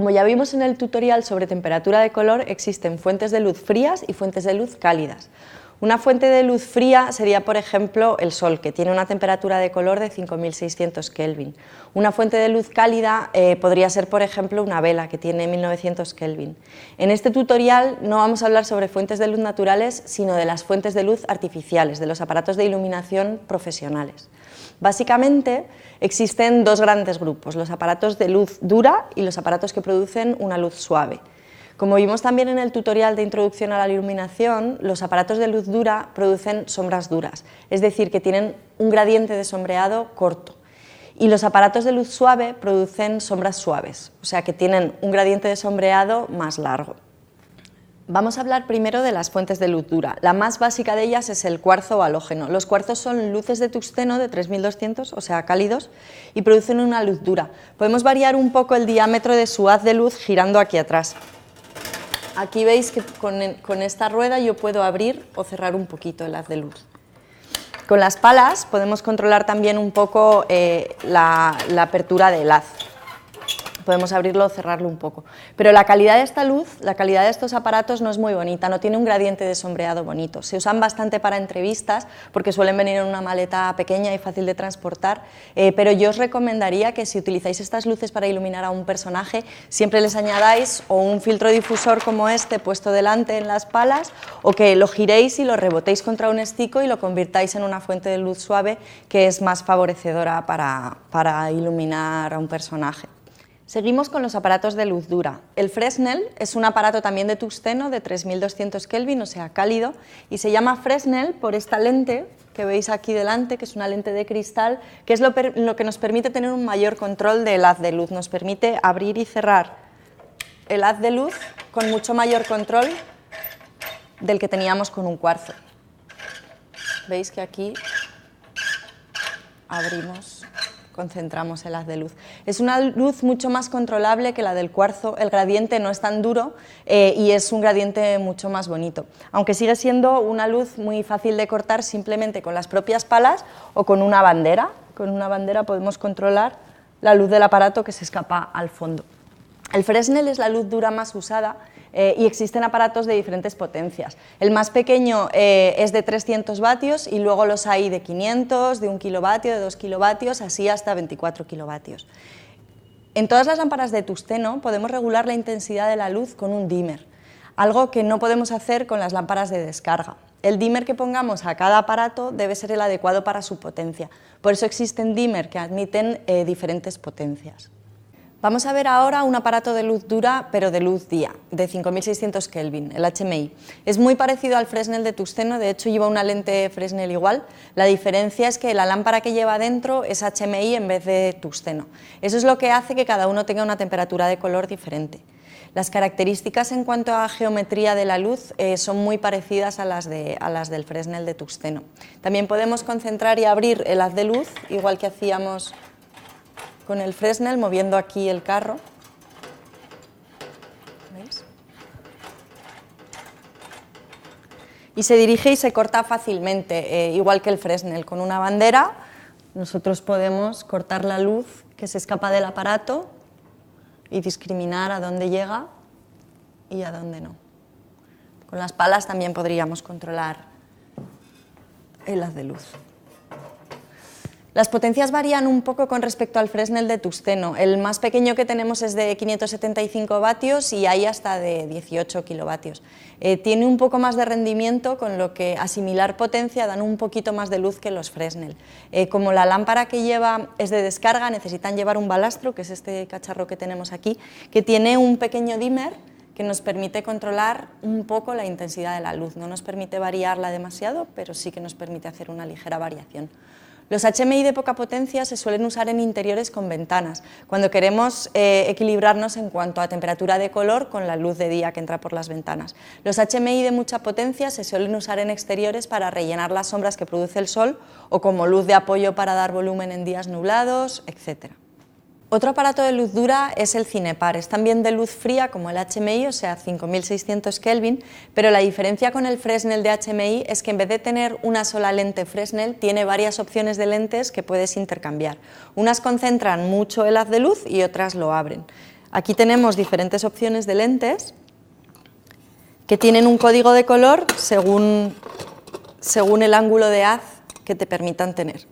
Como ya vimos en el tutorial sobre temperatura de color, existen fuentes de luz frías y fuentes de luz cálidas. Una fuente de luz fría sería, por ejemplo, el Sol, que tiene una temperatura de color de 5600 Kelvin. Una fuente de luz cálida podría ser, por ejemplo, una vela, que tiene 1900 Kelvin. En este tutorial no vamos a hablar sobre fuentes de luz naturales, sino de las fuentes de luz artificiales, de los aparatos de iluminación profesionales. Básicamente, existen dos grandes grupos, los aparatos de luz dura y los aparatos que producen una luz suave. Como vimos también en el tutorial de introducción a la iluminación, los aparatos de luz dura producen sombras duras, es decir, que tienen un gradiente de sombreado corto. Y los aparatos de luz suave producen sombras suaves, o sea que tienen un gradiente de sombreado más largo. Vamos a hablar primero de las fuentes de luz dura. La más básica de ellas es el cuarzo o halógeno. Los cuarzos son luces de tungsteno de 3200, o sea, cálidos, y producen una luz dura. Podemos variar un poco el diámetro de su haz de luz girando aquí atrás. Aquí veis que con esta rueda yo puedo abrir o cerrar un poquito el haz de luz. Con las palas podemos controlar también un poco la apertura del haz. Podemos abrirlo o cerrarlo un poco. Pero la calidad de esta luz, la calidad de estos aparatos no es muy bonita, no tiene un gradiente de sombreado bonito. Se usan bastante para entrevistas porque suelen venir en una maleta pequeña y fácil de transportar, pero yo os recomendaría que si utilizáis estas luces para iluminar a un personaje, siempre les añadáis o un filtro difusor como este puesto delante en las palas, o que lo giréis y lo rebotéis contra un estico y lo convirtáis en una fuente de luz suave que es más favorecedora para iluminar a un personaje. Seguimos con los aparatos de luz dura. El Fresnel es un aparato también de tungsteno de 3200 Kelvin, o sea, cálido, y se llama Fresnel por esta lente que veis aquí delante, que es una lente de cristal, que es lo que nos permite tener un mayor control del haz de luz, nos permite abrir y cerrar el haz de luz con mucho mayor control del que teníamos con un cuarzo. Veis que aquí abrimos, concentramos el haz de luz. Es una luz mucho más controlable que la del cuarzo, el gradiente no es tan duro y es un gradiente mucho más bonito, aunque sigue siendo una luz muy fácil de cortar simplemente con las propias palas o con una bandera. Con una bandera podemos controlar la luz del aparato que se escapa al fondo. El Fresnel es la luz dura más usada y existen aparatos de diferentes potencias. El más pequeño es de 300 vatios y luego los hay de 500, de 1 kilovatio, de 2 kilovatios, así hasta 24 kilovatios. En todas las lámparas de tungsteno podemos regular la intensidad de la luz con un dimmer, algo que no podemos hacer con las lámparas de descarga. El dimmer que pongamos a cada aparato debe ser el adecuado para su potencia, por eso existen dimmer que admiten diferentes potencias. Vamos a ver ahora un aparato de luz dura, pero de luz día, de 5600 Kelvin, el HMI. Es muy parecido al Fresnel de tungsteno, de hecho lleva una lente Fresnel igual. La diferencia es que la lámpara que lleva dentro es HMI en vez de tungsteno. Eso es lo que hace que cada uno tenga una temperatura de color diferente. Las características en cuanto a geometría de la luz son muy parecidas a las del Fresnel de tungsteno. También podemos concentrar y abrir el haz de luz, igual que hacíamos con el Fresnel, moviendo aquí el carro. ¿Veis? Y se dirige y se corta fácilmente, igual que el Fresnel. Con una bandera nosotros podemos cortar la luz que se escapa del aparato y discriminar a dónde llega y a dónde no. Con las palas también podríamos controlar el haz de luz. Las potencias varían un poco con respecto al Fresnel de tungsteno. El más pequeño que tenemos es de 575 vatios y hay hasta de 18 kilovatios. Tiene un poco más de rendimiento, con lo que asimilar potencia dan un poquito más de luz que los Fresnel. Como la lámpara que lleva es de descarga, necesitan llevar un balastro, que es este cacharro que tenemos aquí, que tiene un pequeño dimmer que nos permite controlar un poco la intensidad de la luz. No nos permite variarla demasiado, pero sí que nos permite hacer una ligera variación. Los HMI de poca potencia se suelen usar en interiores con ventanas, cuando queremos equilibrarnos en cuanto a temperatura de color con la luz de día que entra por las ventanas. Los HMI de mucha potencia se suelen usar en exteriores para rellenar las sombras que produce el sol o como luz de apoyo para dar volumen en días nublados, etc. Otro aparato de luz dura es el Cinepar, es también de luz fría como el HMI, o sea 5600 Kelvin, pero la diferencia con el Fresnel de HMI es que en vez de tener una sola lente Fresnel, tiene varias opciones de lentes que puedes intercambiar. Unas concentran mucho el haz de luz y otras lo abren. Aquí tenemos diferentes opciones de lentes que tienen un código de color según el ángulo de haz que te permitan tener.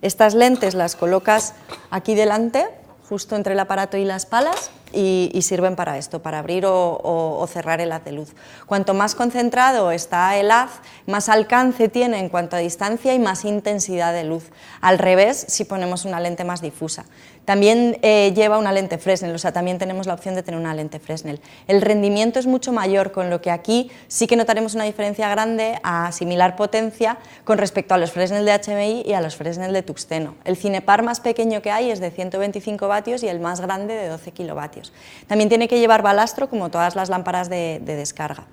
Estas lentes las colocas aquí delante, justo entre el aparato y las palas, y sirven para esto, para abrir o cerrar el haz de luz. Cuanto más concentrado está el haz, más alcance tiene en cuanto a distancia y más intensidad de luz. Al revés, si ponemos una lente más difusa. También lleva una lente Fresnel, o sea, también tenemos la opción de tener una lente Fresnel. El rendimiento es mucho mayor, con lo que aquí sí que notaremos una diferencia grande a similar potencia con respecto a los Fresnel de HMI y a los Fresnel de tungsteno. El Cinepar más pequeño que hay es de 125 vatios y el más grande de 12 kilovatios. También tiene que llevar balastro, como todas las lámparas de descarga.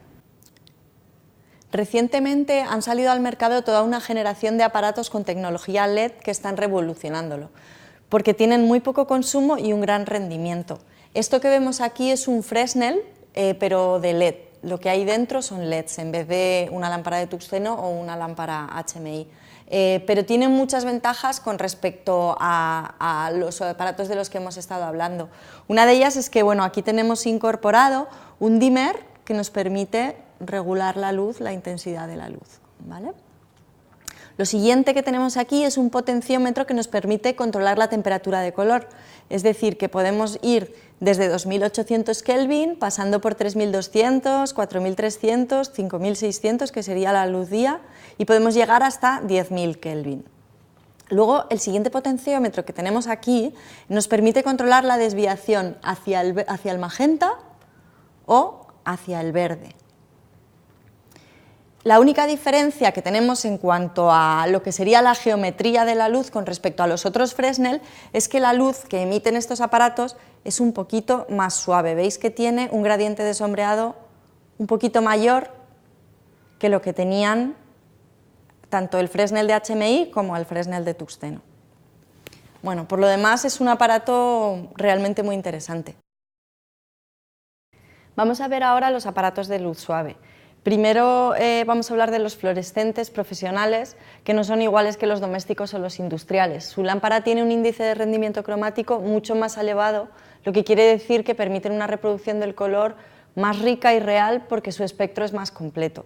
Recientemente han salido al mercado toda una generación de aparatos con tecnología LED que están revolucionándolo, porque tienen muy poco consumo y un gran rendimiento. Esto que vemos aquí es un Fresnel, pero de LED. Lo que hay dentro son LEDs en vez de una lámpara de tungsteno o una lámpara HMI. Pero tienen muchas ventajas con respecto a los aparatos de los que hemos estado hablando. Una de ellas es que aquí tenemos incorporado un dimmer que nos permite regular la luz, la intensidad de la luz, ¿vale? Lo siguiente que tenemos aquí es un potenciómetro que nos permite controlar la temperatura de color, es decir, que podemos ir desde 2800 Kelvin, pasando por 3200, 4300, 5600, que sería la luz día, y podemos llegar hasta 10.000 Kelvin. Luego, el siguiente potenciómetro que tenemos aquí nos permite controlar la desviación hacia el magenta o hacia el verde. La única diferencia que tenemos en cuanto a lo que sería la geometría de la luz con respecto a los otros Fresnel es que la luz que emiten estos aparatos es un poquito más suave. Veis que tiene un gradiente de sombreado un poquito mayor que lo que tenían tanto el Fresnel de HMI como el Fresnel de tungsteno. Bueno, por lo demás es un aparato realmente muy interesante. Vamos a ver ahora los aparatos de luz suave. Primero vamos a hablar de los fluorescentes profesionales, que no son iguales que los domésticos o los industriales. Su lámpara tiene un índice de rendimiento cromático mucho más elevado, lo que quiere decir que permiten una reproducción del color más rica y real porque su espectro es más completo.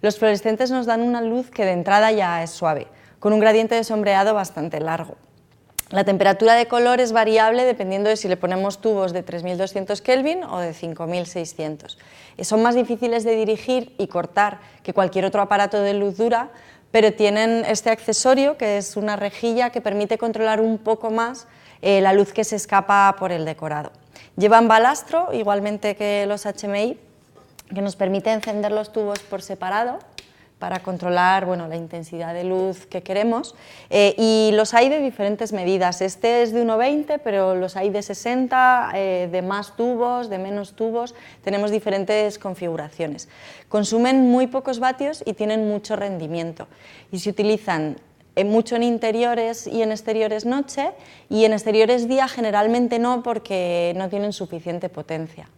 Los fluorescentes nos dan una luz que de entrada ya es suave, con un gradiente de sombreado bastante largo. La temperatura de color es variable dependiendo de si le ponemos tubos de 3200 Kelvin o de 5600. Son más difíciles de dirigir y cortar que cualquier otro aparato de luz dura, pero tienen este accesorio que es una rejilla que permite controlar un poco más la luz que se escapa por el decorado. Llevan balastro, igualmente que los HMI, que nos permite encender los tubos por separado para controlar la intensidad de luz que queremos, y los hay de diferentes medidas. Este es de 1,20, pero los hay de 60, de más tubos, de menos tubos, tenemos diferentes configuraciones. Consumen muy pocos vatios y tienen mucho rendimiento, y se utilizan mucho en interiores y en exteriores noche, y en exteriores día generalmente no, porque no tienen suficiente potencia.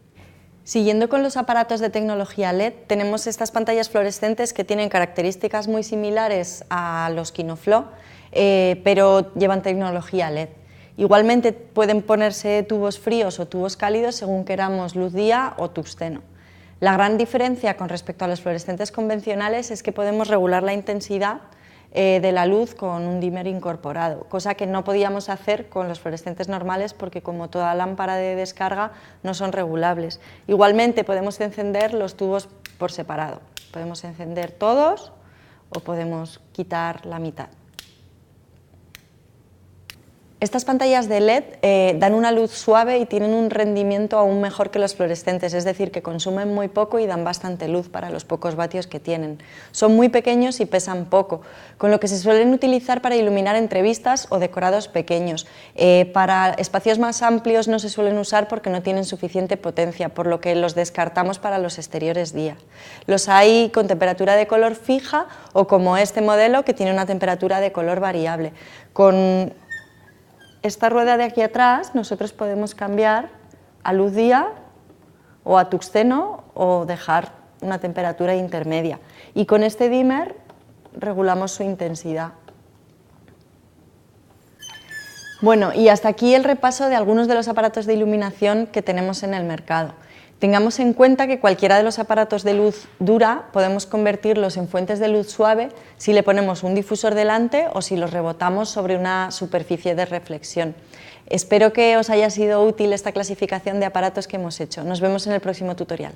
Siguiendo con los aparatos de tecnología LED, tenemos estas pantallas fluorescentes que tienen características muy similares a los Kinoflo, pero llevan tecnología LED. Igualmente pueden ponerse tubos fríos o tubos cálidos según queramos luz día o tungsteno. La gran diferencia con respecto a los fluorescentes convencionales es que podemos regular la intensidad de la luz con un dimmer incorporado, cosa que no podíamos hacer con los fluorescentes normales porque como toda lámpara de descarga no son regulables. Igualmente podemos encender los tubos por separado, podemos encender todos o podemos quitar la mitad. Estas pantallas de LED dan una luz suave y tienen un rendimiento aún mejor que los fluorescentes, es decir, que consumen muy poco y dan bastante luz para los pocos vatios que tienen. Son muy pequeños y pesan poco, con lo que se suelen utilizar para iluminar entrevistas o decorados pequeños. Para espacios más amplios no se suelen usar porque no tienen suficiente potencia, por lo que los descartamos para los exteriores día. Los hay con temperatura de color fija o como este modelo que tiene una temperatura de color variable. Con esta rueda de aquí atrás nosotros podemos cambiar a luz día o a tungsteno o dejar una temperatura intermedia, y con este dimmer regulamos su intensidad. Bueno, y hasta aquí el repaso de algunos de los aparatos de iluminación que tenemos en el mercado. Tengamos en cuenta que cualquiera de los aparatos de luz dura podemos convertirlos en fuentes de luz suave si le ponemos un difusor delante o si los rebotamos sobre una superficie de reflexión. Espero que os haya sido útil esta clasificación de aparatos que hemos hecho. Nos vemos en el próximo tutorial.